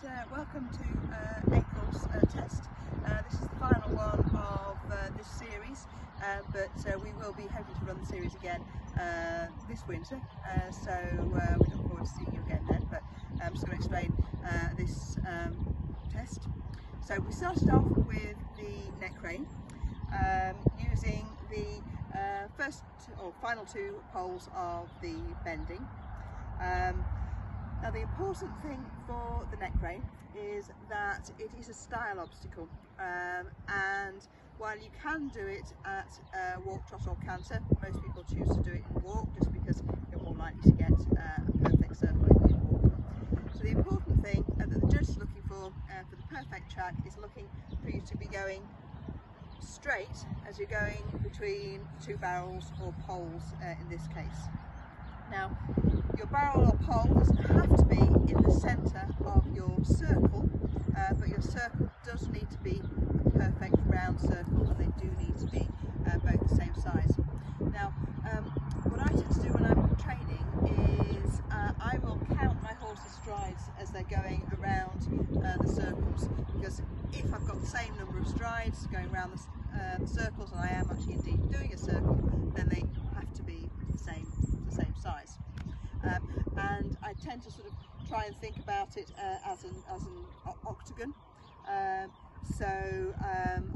welcome to April's test. This is the final one of this series, but we will be hoping to run the series again this winter, so we look forward to seeing you again then. But I'm just going to explain this test. So we started off with the neck crane using the final two poles of the bending. Now the important thing for the neck crane is that it is a style obstacle, and while you can do it at walk, trot or canter, most people choose to do it in walk just because you're more likely to get a perfect circle in your walk. So the important thing that the judge is looking for the perfect track is looking for you to be going straight as you're going between two barrels or poles in this case. Now, your barrel or pole doesn't have to be in the centre of your circle, but your circle does need to be a perfect round circle, and they do need to be both the same size. Now, what I tend to do when I'm training is I will count my horse's strides as they're going around the circles, because if I've got the same number of strides going around the circles, and I am actually indeed doing a circle, then they have to be the same size. And I tend to sort of try and think about it as an octagon. So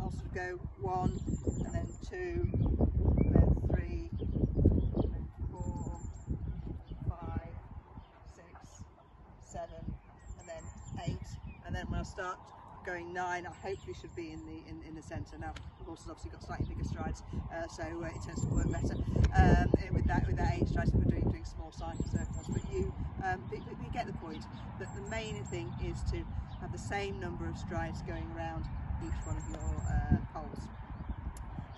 I'll sort of go 1 and then 2, and then 3, and then 4, 5, 6, 7, and then 8, and then when I start going 9, I hopefully should be in the centre. Now the horse has obviously got slightly bigger strides, so it tends to work better with that 8 strides if we're doing small circles. But you get the point that the main thing is to have the same number of strides going around each one of your poles.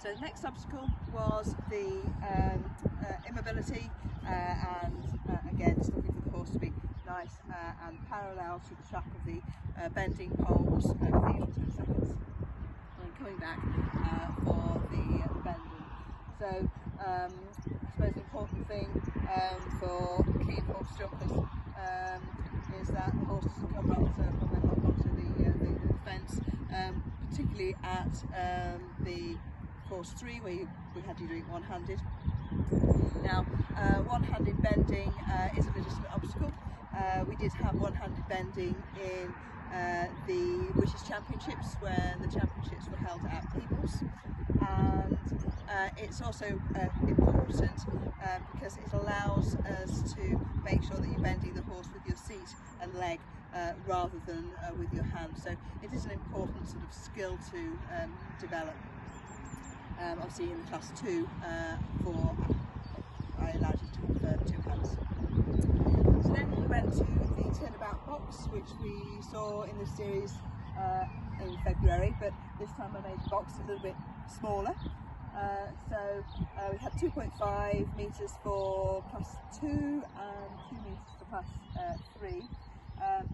So the next obstacle was the immobility, and again just looking for the horse to be nice and parallel to the track of the bending poles for the 2 seconds, and coming back for the bending. So I suppose the important thing for keen horse jumpers is that the horse doesn't come around the circle and then hop onto the fence, particularly at the course 3 where we had you doing one-handed. Now one-handed bending is a legitimate obstacle. We did have one-handed bending in the British Championships, where the championships were held at Peebles, and it's also important because it allows us to make sure that you're bending the horse with your seat and leg rather than with your hand. So it is an important sort of skill to develop. Obviously in class 2 I allowed you to have 2 hands. So then we went to the turnabout box, which we saw in this series in February, but this time I made the box a little bit smaller. So we had 2.5 metres for class 2 and 2 metres for class 3.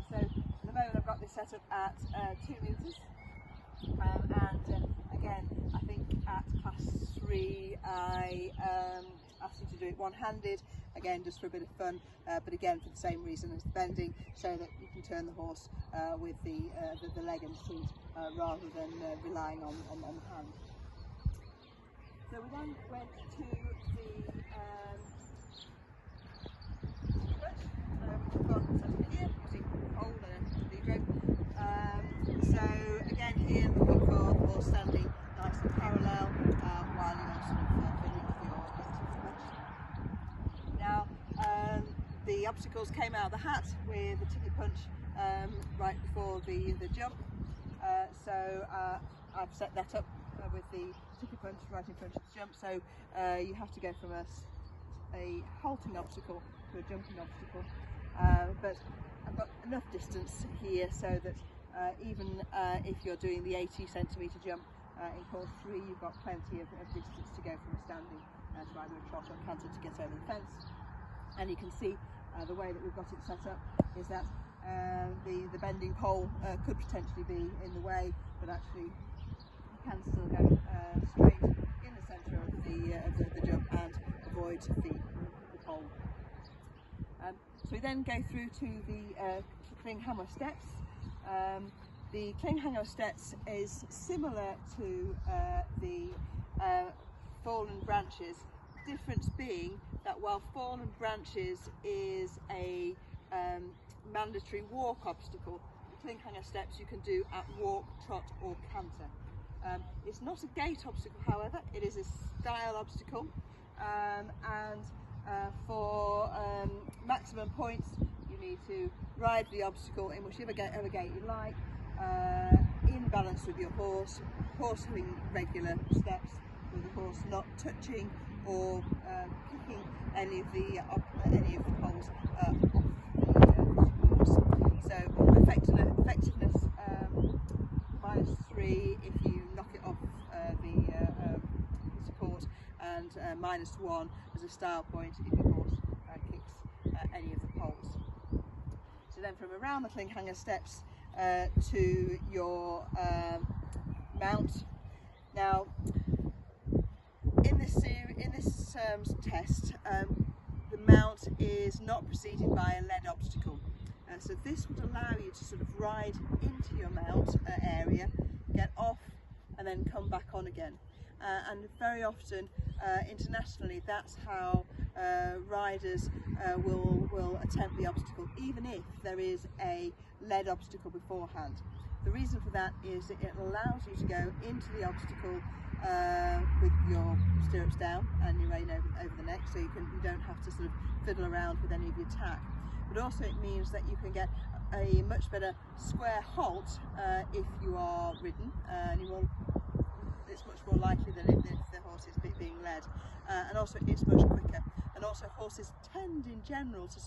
So at the moment I've got this set up at 2 metres, and again I think at class 3 I asked you to do it one-handed, again just for a bit of fun, but again for the same reason as the bending, so that you can turn the horse with the leg and seat rather than relying on the hand. So we then went to the we've got something here using pole and lead rope. So again here looking for the horse standing nice and parallel while you're sort of fiddling with your punch. Now the obstacles came out of the hat with the ticket punch right before the jump. So I've set that up with the ticket punch right in front of the jump, so you have to go from a halting obstacle to a jumping obstacle, but I've got enough distance here so that even if you're doing the 80cm jump in course 3, you've got plenty of distance to go from a standing to either a trot or canter to get over the fence. And you can see the way that we've got it set up is that the bending pole could potentially be in the way, but actually you can still go straight in the centre of the jump and avoid the pole. So we then go through to the Klinghammer steps, The cling-hanger steps is similar to the fallen branches, difference being that while fallen branches is a mandatory walk obstacle, the cling-hanger steps you can do at walk, trot or canter. It's not a gait obstacle, however, it is a style obstacle, and for maximum points you need to ride the obstacle in whichever gait you like, in balance with your horse, having regular steps, with the horse not touching or kicking any of the poles off the horse. So effectiveness -3 if you knock it off the support, and -1 as a style point if your horse kicks any of the poles. So then from around the cling-hanger steps to your mount. Now in this test, the mount is not preceded by a lead obstacle. So this would allow you to sort of ride into your mount area, get off and then come back on again. And very often internationally that's how riders will attempt the obstacle, even if there is a lead obstacle beforehand. The reason for that is that it allows you to go into the obstacle with your stirrups down and your rein over the neck, so you don't have to sort of fiddle around with any of your tack. But also it means that you can get a much better square halt if you are ridden, and it's much more likely than if the horse is being led, and also it's much quicker, and also horses tend in general to sort of